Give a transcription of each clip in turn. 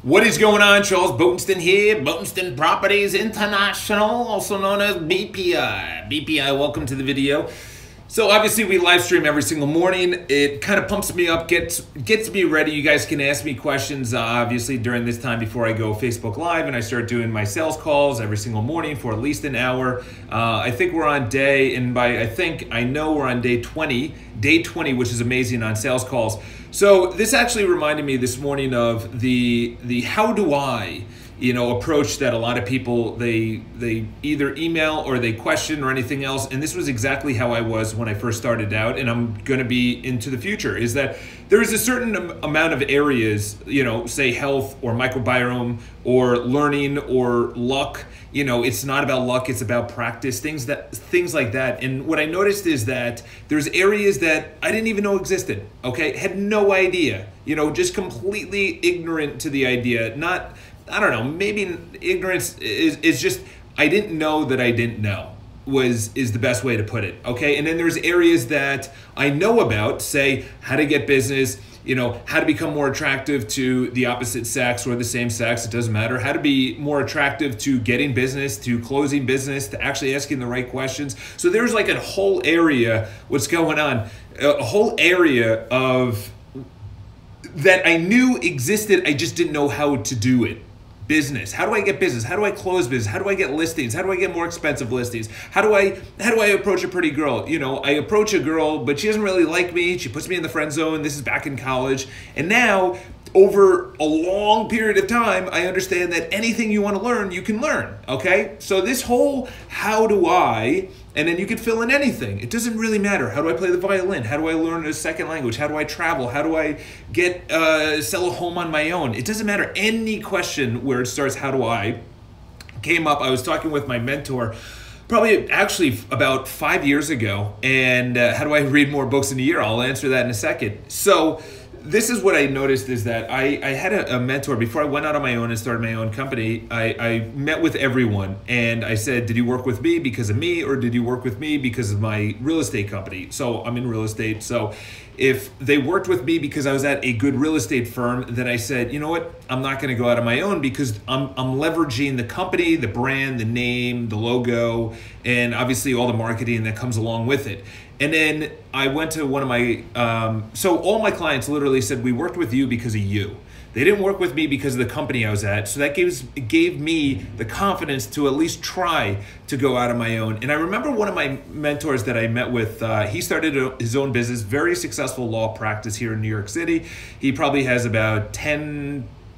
What is going on? Charles Botensten here, Botensten Properties International, also known as BPI. BPI, welcome to the video. So obviously we live stream every single morning. It kind of pumps me up, gets me ready. You guys can ask me questions obviously during this time before I go Facebook Live and I start doing my sales calls every single morning for at least an hour. I think we're on day, and by I know we're on day 20, which is amazing on sales calls. So this actually reminded me this morning of the how do I approach that a lot of people, they either email or they question or anything else. And this was exactly how I was when I first started out, and I'm going to be into the future, is that there is a certain amount of areas, say health or microbiome or learning or luck. It's not about luck, it's about practice, things like that. And what I noticed is that there's areas that I didn't even know existed, okay? Had no idea, just completely ignorant to the idea. I don't know, maybe ignorance is just, I didn't know that I didn't know is the best way to put it, okay? And then there's areas that I know about, say how to get business, how to become more attractive to the opposite sex or the same sex, it doesn't matter, how to be more attractive to getting business, to closing business, to actually asking the right questions. So there's like a whole area, what's going on, a whole area of that I knew existed, I just didn't know how to do it. Business. How do I get business? How do I close business? How do I get listings? How do I get more expensive listings? How do I approach a pretty girl? I approach a girl, but she doesn't really like me. She puts me in the friend zone. This is back in college. And now, over a long period of time, I understand that anything you want to learn, you can learn, okay? So this whole how do I, and then you can fill in anything. It doesn't really matter. How do I play the violin? How do I learn a second language? How do I travel? How do I get sell a home on my own? It doesn't matter. Any question where it starts how do I came up. I was talking with my mentor probably actually about 5 years ago, and how do I read more books in a year? I'll answer that in a second. So this is what I noticed, is that I had a mentor before I went out on my own and started my own company. I met with everyone and I said, did you work with me because of me, or did you work with me because of my real estate company? So I'm in real estate. So if they worked with me because I was at a good real estate firm, then I said, you know what, I'm not going to go out on my own because I'm leveraging the company, the brand, the name, the logo, and obviously all the marketing that comes along with it. And then I went to one of my, so all my clients literally said, we worked with you because of you. They didn't work with me because of the company I was at. So that gave me the confidence to at least try to go out on my own. And I remember one of my mentors that I met with, he started his own business, very successful law practice here in New York City. He probably has about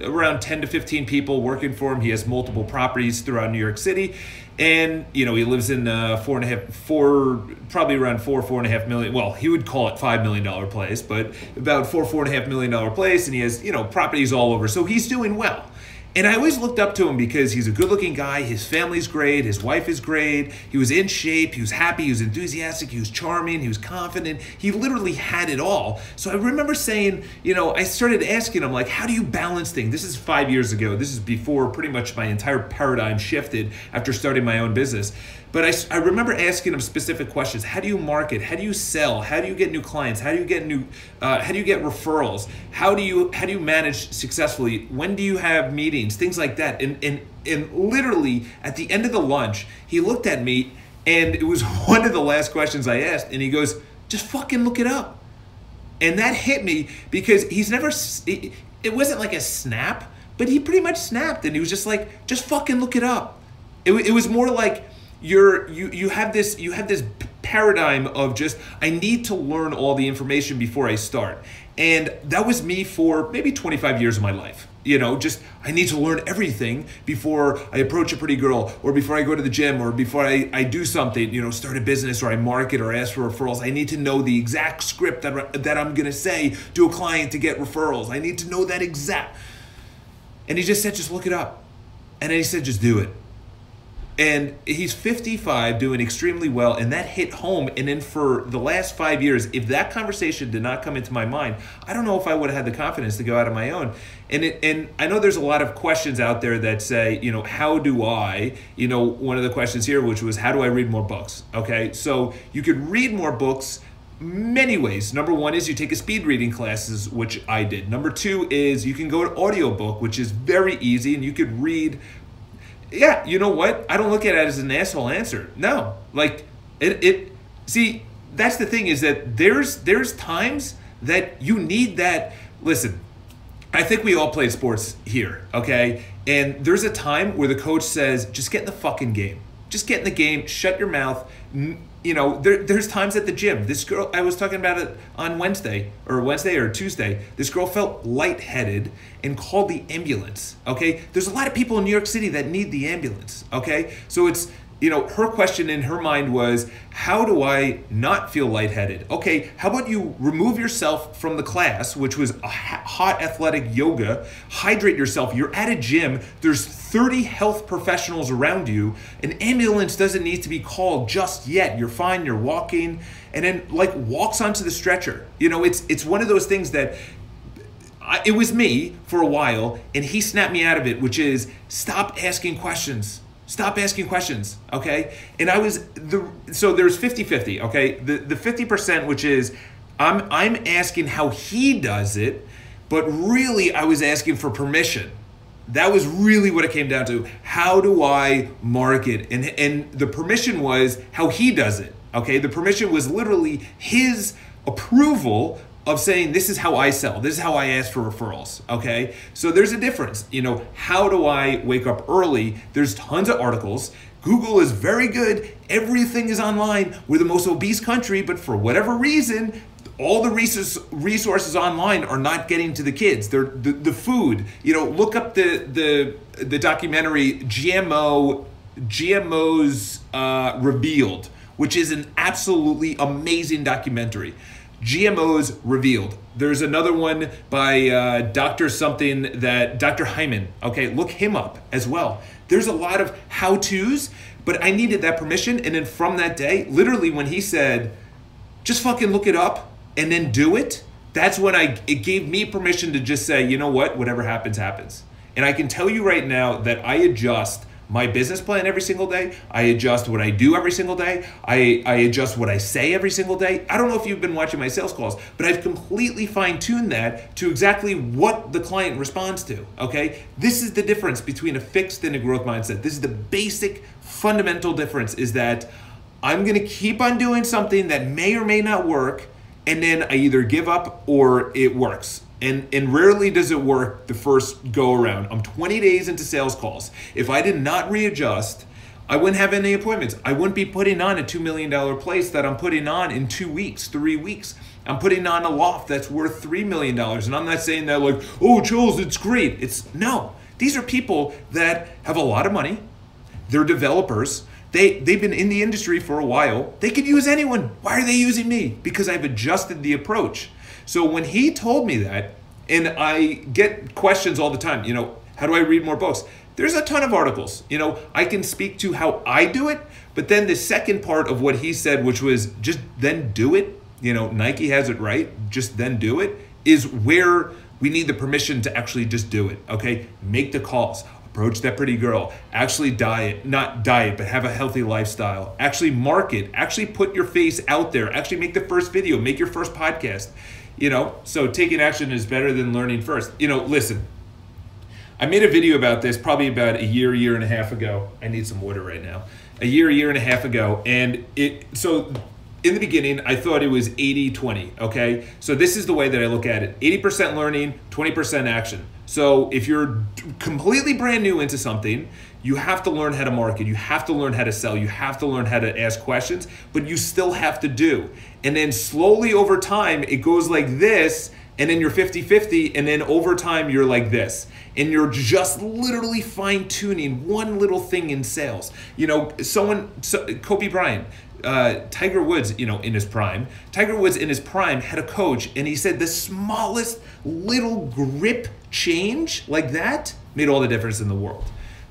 around 10 to 15 people working for him. He has multiple properties throughout New York City. And, he lives in probably around $4.5 million. Well, he would call it $5 million place, but about $4.5 million place. And he has, properties all over. So he's doing well. And I always looked up to him because he's a good looking guy. His family's great. His wife is great. He was in shape. He was happy. He was enthusiastic. He was charming. He was confident. He literally had it all. So I remember saying, I started asking him, like, how do you balance things? This is 5 years ago. This is before pretty much my entire paradigm shifted after starting my own business. But I remember asking him specific questions. How do you market? How do you sell? How do you get new clients? How do you get how do you get referrals? How do you manage successfully? When do you have meetings? Things like that. And literally at the end of the lunch, he looked at me, and it was one of the last questions I asked, and he goes, just fucking look it up. And that hit me because it wasn't like a snap, but he pretty much snapped, and he was just like, just fucking look it up. It was more like, you have this paradigm of just, I need to learn all the information before I start. And that was me for maybe 25 years of my life. Just, I need to learn everything before I approach a pretty girl, or before I go to the gym, or before I do something, start a business, or I market, or ask for referrals. I need to know the exact script that I'm gonna say to a client to get referrals. I need to know that exact. And he just said, just look it up. And then he said, just do it. And he's 55, doing extremely well, and that hit home. And then for the last 5 years, if that conversation did not come into my mind, I don't know if I would have had the confidence to go out on my own. And I know there's a lot of questions out there that say, how do I, one of the questions here, which was, how do I read more books? Okay, so you could read more books many ways. Number one is you take a speed reading classes, which I did. Number two is you can go to audiobook, which is very easy, and you could read. Yeah, you know what? I don't look at it as an asshole answer. No, like see, that's the thing, is that there's times that you need that. Listen, I think we all played sports here, okay? And there's a time where the coach says, just get in the fucking game. Just get in the game, shut your mouth. You know, there's times at the gym. This girl, I was talking about it on Wednesday or Tuesday. This girl felt lightheaded and called the ambulance, okay? There's a lot of people in New York City that need the ambulance, okay? So it's, you know, her question in her mind was, how do I not feel lightheaded? Okay, how about you remove yourself from the class, which was a hot athletic yoga, hydrate yourself. You're at a gym, there's 30 health professionals around you. An ambulance doesn't need to be called just yet. You're fine, you're walking, and then like walks onto the stretcher. You know, it's one of those things that it was me for a while, and he snapped me out of it, which is stop asking questions. Stop asking questions, okay? And so there's 50-50, okay? The 50%, which is I'm asking how he does it, but really I was asking for permission. That was really what it came down to. How do I market? And the permission was how he does it, okay? The permission was literally his approval of saying, this is how I sell. This is how I ask for referrals, okay? So there's a difference. You know, how do I wake up early? There's tons of articles. Google is very good. Everything is online. We're the most obese country, but for whatever reason, all the resources online are not getting to the kids. They're the food. You know, look up the documentary GMOs Revealed, which is an absolutely amazing documentary. GMOs Revealed. There's another one by Dr. Hyman. Okay, look him up as well. There's a lot of how-tos, but I needed that permission. And then from that day, literally when he said, just fucking look it up and then do it, that's when it gave me permission to just say, you know what, whatever happens, happens. And I can tell you right now that I adjust my business plan every single day. I adjust what I do every single day. I adjust what I say every single day. I don't know if you've been watching my sales calls, but I've completely fine-tuned that to exactly what the client responds to, okay? This is the difference between a fixed and a growth mindset. This is the basic fundamental difference, is that I'm gonna keep on doing something that may or may not work, and then I either give up or it works. And rarely does it work the first go around. I'm 20 days into sales calls. If I did not readjust, I wouldn't have any appointments. I wouldn't be putting on a $2 million place that I'm putting on in 2 weeks, 3 weeks. I'm putting on a loft that's worth $3 million. And I'm not saying that like, oh, Jules, it's great. No, these are people that have a lot of money. They're developers. They've been in the industry for a while. They could use anyone. Why are they using me? Because I've adjusted the approach. So when he told me that, and I get questions all the time, you know, how do I read more books? There's a ton of articles. You know, I can speak to how I do it, but then the second part of what he said, which was just then do it, you know, Nike has it right, just then do it, is where we need the permission to actually just do it, okay? Make the calls. Approach that pretty girl, actually not diet, but have a healthy lifestyle, actually market, actually put your face out there, actually make the first video, make your first podcast, you know? So taking action is better than learning first. You know, listen, I made a video about this probably about a year and a half ago. I need some water right now. A year and a half ago, and so in the beginning, I thought it was 80-20, okay? So this is the way that I look at it. 80% learning, 20% action. So if you're completely brand new into something, you have to learn how to market, you have to learn how to sell, you have to learn how to ask questions, but you still have to do. And then slowly over time, it goes like this, and then you're 50-50, and then over time, you're like this. And you're just literally fine-tuning one little thing in sales. You know, Kobe Bryant, Tiger Woods, you know, in his prime. Tiger Woods in his prime had a coach, and he said the smallest little grip change like that made all the difference in the world.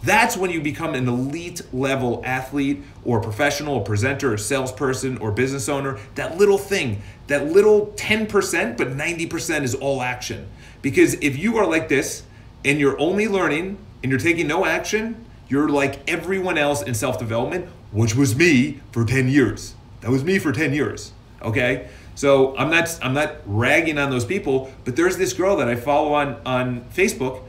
That's when you become an elite level athlete or professional or presenter or salesperson or business owner. That little thing, that little 10%, but 90% is all action. Because if you are like this and you're only learning and you're taking no action, you're like everyone else in self-development, which was me for 10 years. That was me for 10 years, okay? So I'm not ragging on those people, but there's this girl that I follow on Facebook,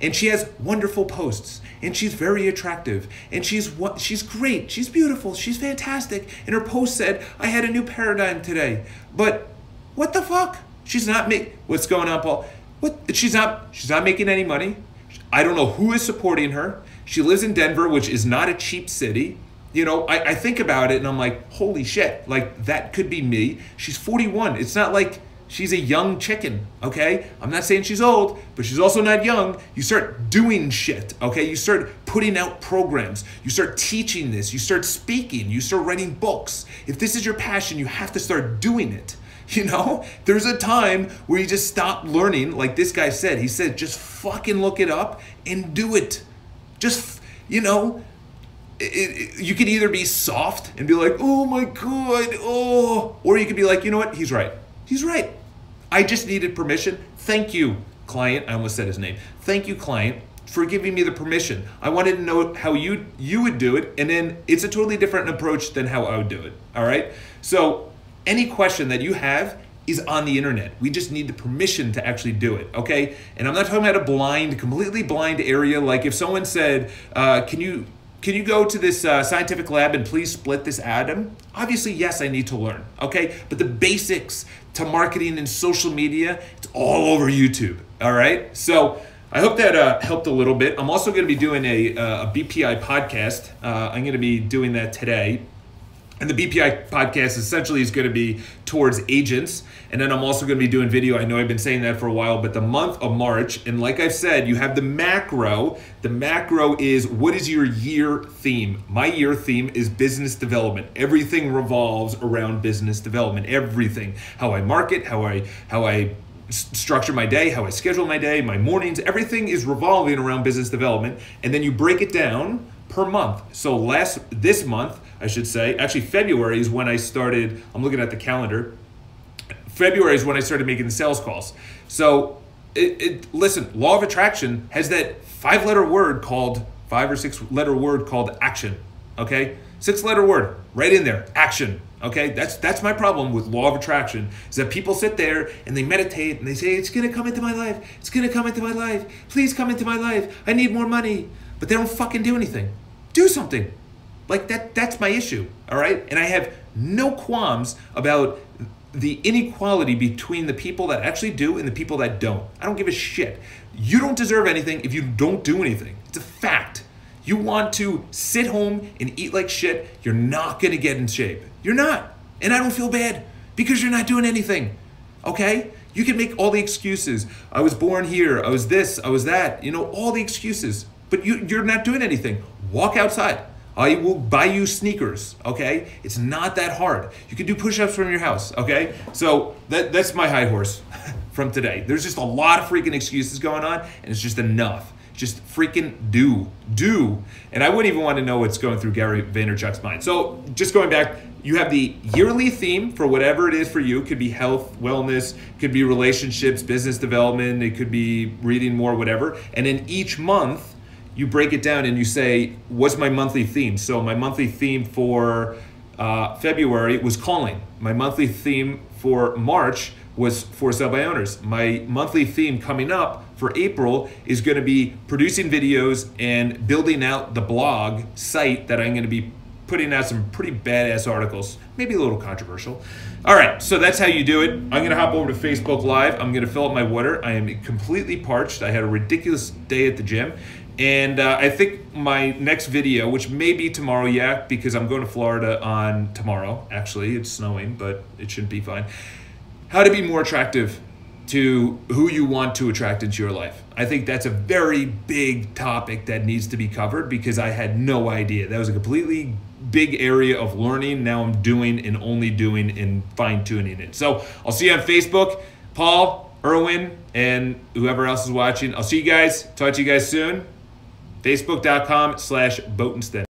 and she has wonderful posts, and she's very attractive, and she's great, she's beautiful, she's fantastic. And her post said, "I had a new paradigm today." But what the fuck? She's not what's going on, Paul? What? She's not making any money. I don't know who is supporting her. She lives in Denver, which is not a cheap city. You know, I think about it and I'm like, holy shit, like that could be me. She's 41. It's not like she's a young chicken, okay? I'm not saying she's old, but she's also not young. You start doing shit, okay? You start putting out programs. You start teaching this. You start speaking. You start writing books. If this is your passion, you have to start doing it. You know, there's a time where you just stop learning, like this guy said. He said, just fucking look it up and do it. Just, you know, you could either be soft and be like, oh my God, oh, or you could be like, you know what, he's right. He's right. I just needed permission. Thank you, client. I almost said his name. Thank you, client, for giving me the permission. I wanted to know how you would do it, and then it's a totally different approach than how I would do it, all right? So any question that you have is on the internet. We just need the permission to actually do it, okay? And I'm not talking about a completely blind area. Like if someone said, can you go to this scientific lab and please split this atom? Obviously, yes, I need to learn, okay? But the basics to marketing and social media, it's all over YouTube, all right? So I hope that helped a little bit. I'm also gonna be doing a BPI podcast. I'm gonna be doing that today. And the BPI podcast essentially is going to be towards agents. And then I'm also going to be doing video. I know I've been saying that for a while, but the month of March, and like I've said, you have the macro. The macro is, what is your year theme? My year theme is business development. Everything revolves around business development. Everything. How I market, how I structure my day, how I schedule my day, my mornings, everything is revolving around business development. And then you break it down per month. So this month, I should say, actually February is when I started, I'm looking at the calendar. February is when I started making the sales calls. So listen, law of attraction has that 5 or 6 letter word called action, okay? 6-letter word, right in there, action, okay? That's my problem with law of attraction, is that people sit there and they meditate and they say, it's gonna come into my life, it's gonna come into my life, please come into my life, I need more money. But they don't fucking do anything. Do something. Like that's my issue, all right? And I have no qualms about the inequality between the people that actually do and the people that don't. I don't give a shit. You don't deserve anything if you don't do anything. It's a fact. You want to sit home and eat like shit, you're not gonna get in shape. You're not. And I don't feel bad because you're not doing anything, okay? You can make all the excuses. I was born here, I was this, I was that, you know, all the excuses. But you're not doing anything. Walk outside. I will buy you sneakers, okay? It's not that hard. You can do push-ups from your house, okay? So that's my high horse from today. There's just a lot of freaking excuses going on, and it's just enough. Just freaking do. And I wouldn't even want to know what's going through Gary Vaynerchuk's mind. So just going back, you have the yearly theme for whatever it is for you. It could be health, wellness, could be relationships, business development, it could be reading more, whatever. And then each month, you break it down and you say, what's my monthly theme? So my monthly theme for February was calling. My monthly theme for March was for sell by owners. My monthly theme coming up for April is going to be producing videos and building out the blog site that I'm going to be putting out some pretty badass articles, maybe a little controversial. All right, so that's how you do it. I'm gonna hop over to Facebook Live. I'm gonna fill up my water. I am completely parched. I had a ridiculous day at the gym. And I think my next video, which may be tomorrow, yeah, because I'm going to Florida on tomorrow. Actually, it's snowing, but it should be fine. How to be more attractive to who you want to attract into your life. I think that's a very big topic that needs to be covered because I had no idea. That was a completely big area of learning. Now I'm doing and only doing and fine-tuning it. So I'll see you on Facebook. Paul, Erwin, and whoever else is watching. I'll see you guys. Talk to you guys soon. Facebook.com/Botensten.